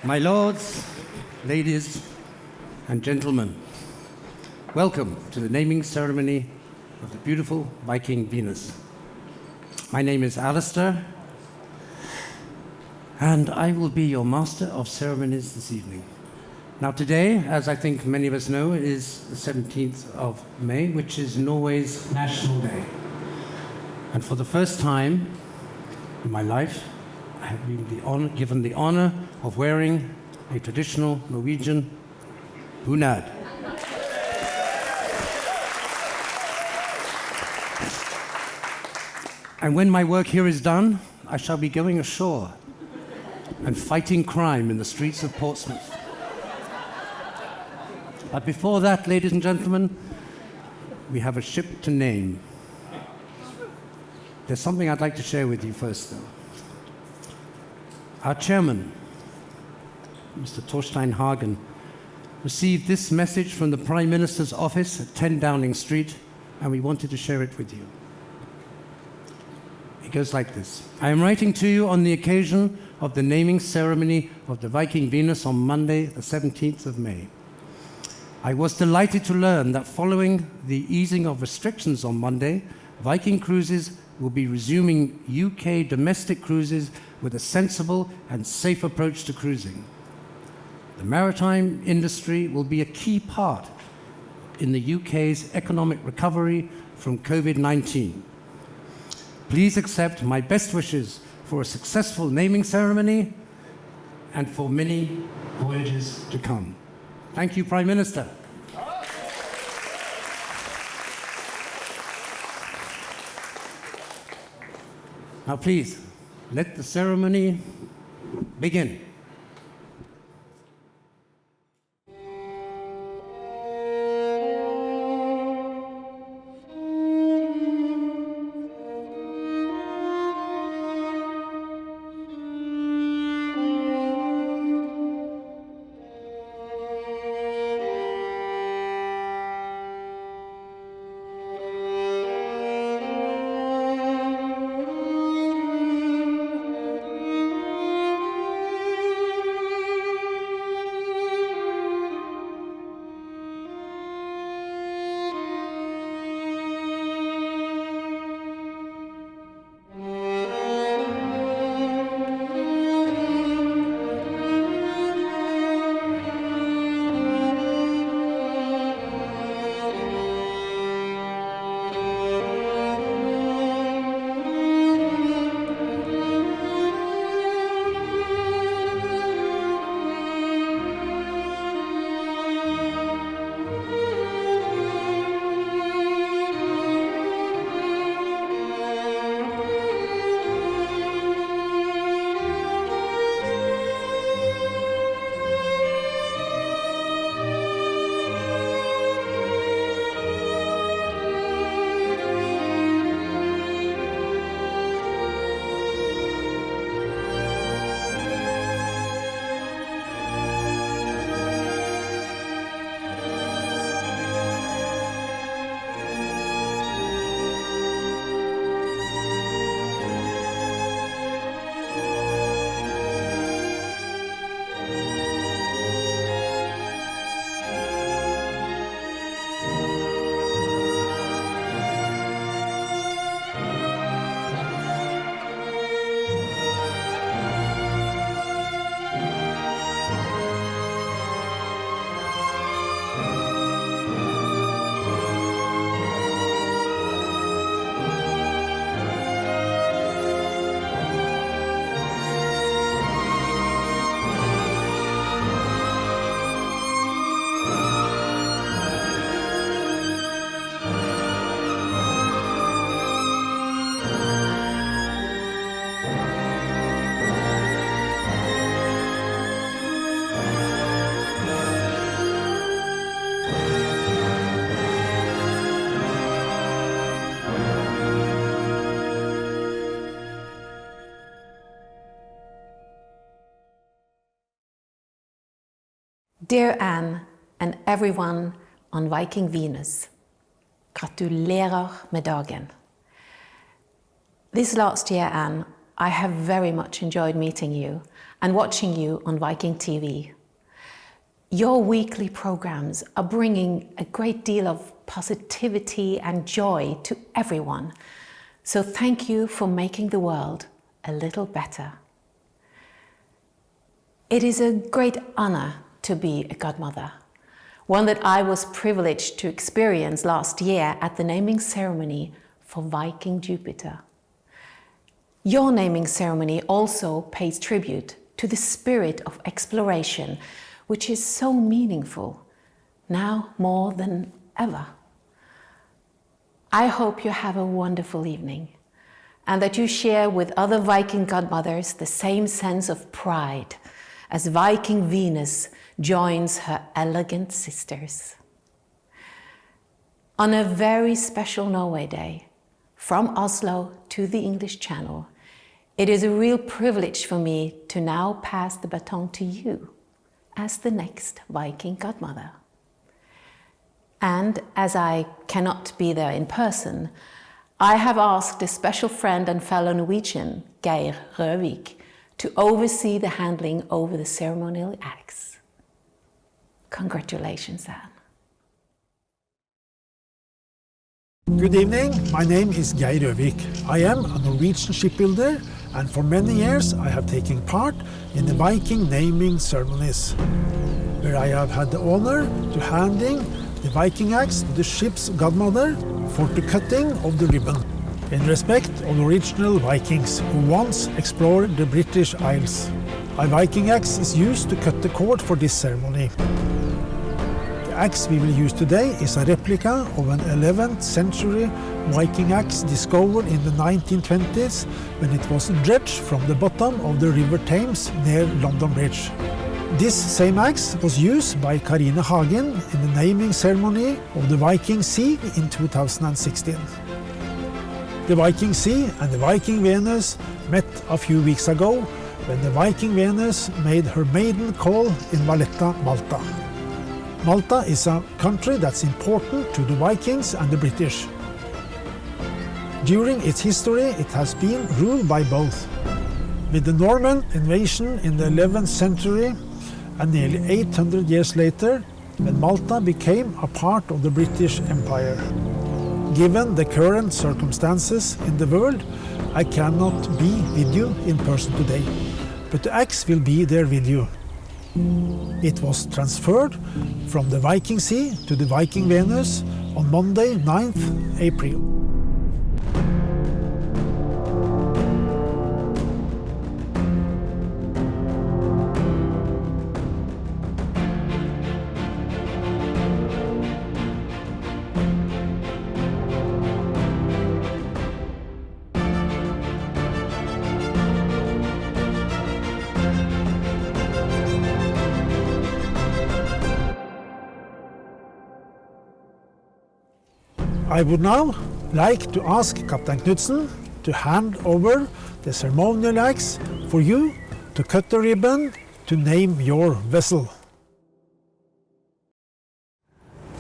My lords, ladies, and gentlemen, welcome to the naming ceremony of the beautiful Viking Venus. My name is Alistair, and I will be your master of ceremonies this evening. Now today, as I think many of us know, is the 17th of May, which is Norway's National Day. And for the first time in my life, I have been given the honor of wearing a traditional Norwegian bunad. And when my work here is done, I shall be going ashore and fighting crime in the streets of Portsmouth. But before that, ladies and gentlemen, we have a ship to name. There's something I'd like to share with you first, though. Our chairman, Mr. Torstein Hagen, received this message from the Prime Minister's office at 10 Downing Street, and we wanted to share it with you. It goes like this. I am writing to you on the occasion of the naming ceremony of the Viking Venus on Monday, the 17th of May. I was delighted to learn that following the easing of restrictions on Monday, Viking cruises will be resuming UK domestic cruises with a sensible and safe approach to cruising. The maritime industry will be a key part in the UK's economic recovery from COVID-19. Please accept my best wishes for a successful naming ceremony and for many voyages to come. Thank you, Prime Minister. Now please, let the ceremony begin. Dear Anne and everyone on Viking Venus, gratulerer med dagen. This last year, Anne, I have very much enjoyed meeting you and watching you on Viking.TV. Your weekly programs are bringing a great deal of positivity and joy to everyone. So thank you for making the world a little better. It is a great honor to be a godmother, one that I was privileged to experience last year at the naming ceremony for Viking Jupiter. Your naming ceremony also pays tribute to the spirit of exploration, which is so meaningful, now more than ever. I hope you have a wonderful evening and that you share with other Viking godmothers the same sense of pride as Viking Venus joins her elegant sisters. On a very special Norway Day, from Oslo to the English Channel, it is a real privilege for me to now pass the baton to you as the next Viking godmother. And as I cannot be there in person, I have asked a special friend and fellow Norwegian, Geir Røvik, to oversee the handling over the ceremonial acts. Congratulations, Anne. Good evening, my name is Geir Røvik. I am a Norwegian shipbuilder, and for many years I have taken part in the Viking naming ceremonies, where I have had the honor to handing the Viking axe to the ship's godmother for the cutting of the ribbon, in respect of the original Vikings who once explored the British Isles. A Viking axe is used to cut the cord for this ceremony. The axe we will use today is a replica of an 11th century Viking axe discovered in the 1920s when it was dredged from the bottom of the River Thames near London Bridge. This same axe was used by Karine Hagen in the naming ceremony of the Viking Sea in 2016. The Viking Sea and the Viking Venus met a few weeks ago when the Viking Venus made her maiden call in Valletta, Malta. Malta is a country that's important to the Vikings and the British. During its history, it has been ruled by both. With the Norman invasion in the 11th century and nearly 800 years later, when Malta became a part of the British Empire. Given the current circumstances in the world, I cannot be with you in person today, but the axe will be there with you. It was transferred from the Viking Sea to the Viking Venus on Monday, 9th April. I would now like to ask Captain Knudsen to hand over the ceremonial axe for you to cut the ribbon to name your vessel.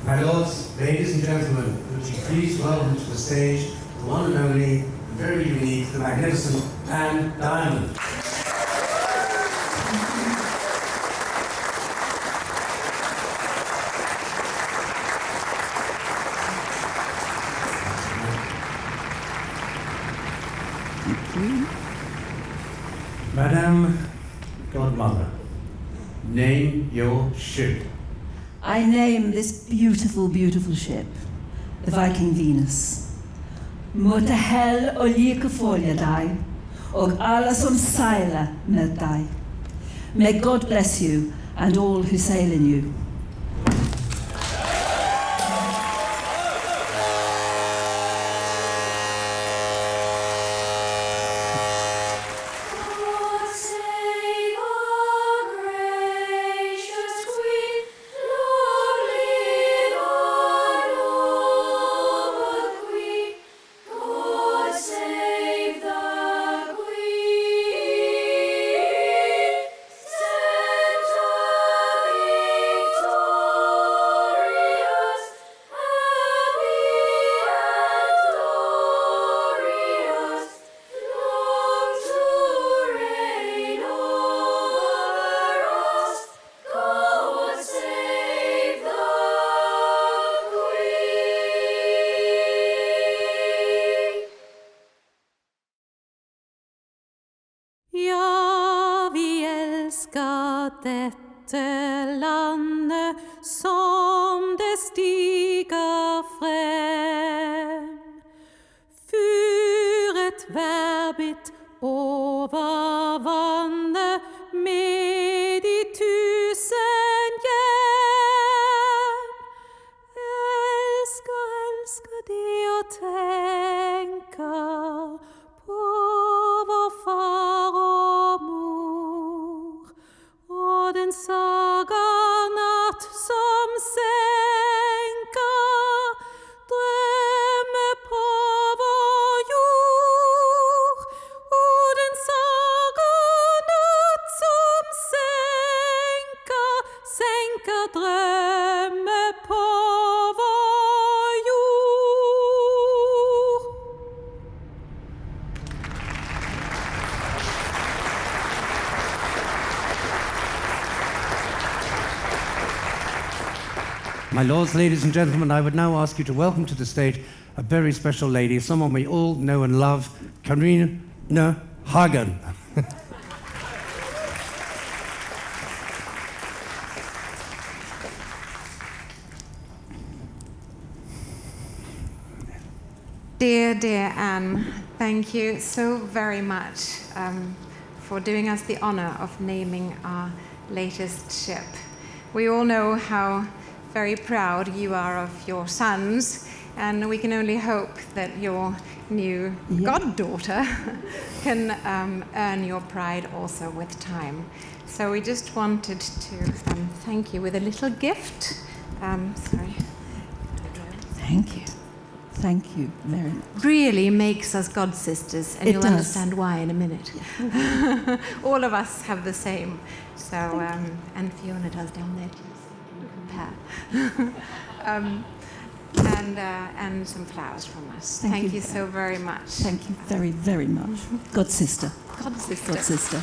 My lords, ladies and gentlemen, would you please welcome to the stage the one and only, the very unique, the magnificent Anne Diamond. Madame Godmother, name your ship. I name this beautiful, beautiful ship the Viking Venus. Måtte hell og like følge deg, og alle som seiler med deg. May God bless you and all who sail in you. Victory! dette landet som det stiger frem. Furet verbit over vannet med de 1000 hjem. Elsker det å tenke på vår far og mor, og den sagernatt som senker drømme på vår jord, og den sagernatt som senker drømme på vår jord. My lords, ladies and gentlemen, I would now ask you to welcome to the stage a very special lady, someone we all know and love, Karina Hagen. Dear Anne, thank you so very much for doing us the honor of naming our latest ship. We all know how very proud you are of your sons, and we can only hope that your new goddaughter can earn your pride also with time. So we just wanted to thank you with a little gift. Sorry. Thank you. Thank you very much. Really makes us god sisters, and you'll understand why in a minute. All of us have the same. So, and Fiona does down there too. And some flowers from us. Thank you so very much. Thank you very, very much. God sister. God sister. God sister.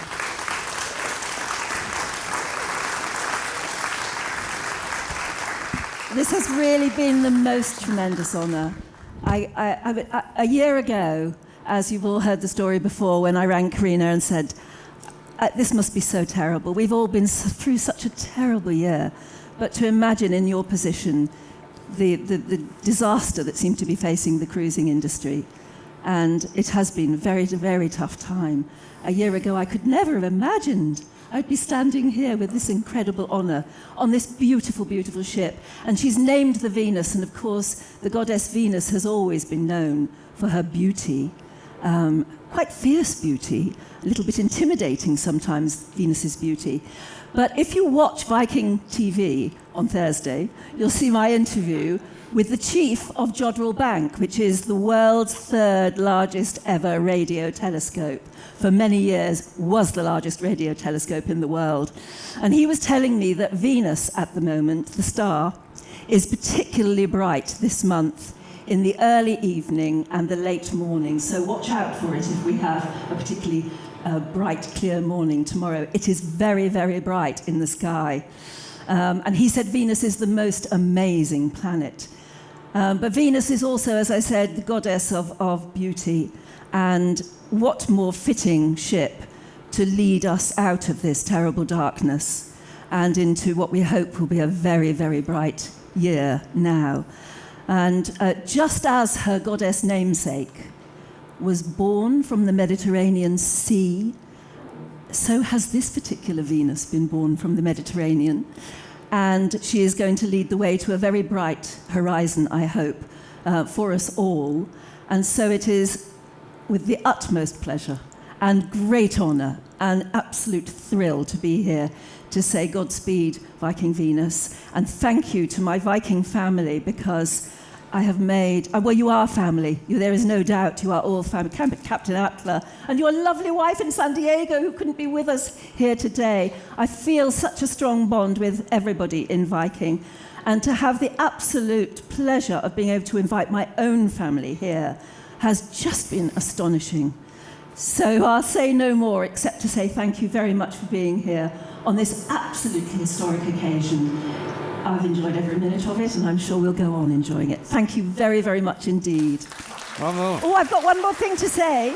This has really been the most tremendous honour. A year ago, as you've all heard the story before, when I rang Karina and said, this must be so terrible. We've all been through such a terrible year. But to imagine in your position the disaster that seemed to be facing the cruising industry. And it has been a very, very tough time. A year ago, I could never have imagined I'd be standing here with this incredible honour on this beautiful, beautiful ship. And she's named the Venus, and of course, the goddess Venus has always been known for her beauty. Quite fierce beauty, a little bit intimidating sometimes, Venus's beauty. But if you watch Viking.TV on Thursday, you'll see my interview with the chief of Jodrell Bank, which is the world's third largest ever radio telescope. For many years, was the largest radio telescope in the world. And he was telling me that Venus, at the moment, the star, is particularly bright this month in the early evening and the late morning. So watch out for it if we have a particularly bright, clear morning tomorrow. It is very, very bright in the sky. And he said Venus is the most amazing planet. But Venus is also, as I said, the goddess of beauty. And what more fitting ship to lead us out of this terrible darkness and into what we hope will be a very, very bright year now. And just as her goddess namesake was born from the Mediterranean Sea, so has this particular Venus been born from the Mediterranean. And she is going to lead the way to a very bright horizon, I hope, for us all. And so it is with the utmost pleasure and great honour and absolute thrill to be here to say Godspeed, Viking Venus, and thank you to my Viking family, because I have made, well, you are family. There is no doubt you are all family. Captain Atla and your lovely wife in San Diego, who couldn't be with us here today. I feel such a strong bond with everybody in Viking. And to have the absolute pleasure of being able to invite my own family here has just been astonishing. So I'll say no more except to say thank you very much for being here on this absolutely historic occasion. I've enjoyed every minute of it, and I'm sure we'll go on enjoying it. Thank you very, very much indeed. Bravo. Oh, I've got one more thing to say.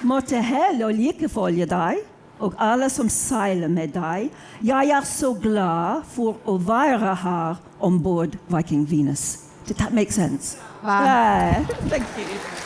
Måtte hell og like folje deg, og alle som seiler med deg. Jeg så glad for å være her ombord Viking Venus. Did that make sense? Wow. Yeah, thank you.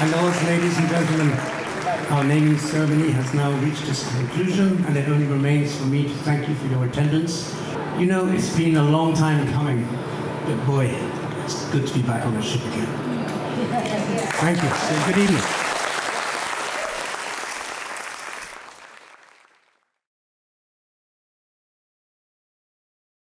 And those, ladies and gentlemen, our naming ceremony has now reached its conclusion, and it only remains for me to thank you for your attendance. You know, it's been a long time coming, but boy, it's good to be back on the ship again. Thank you. So good evening.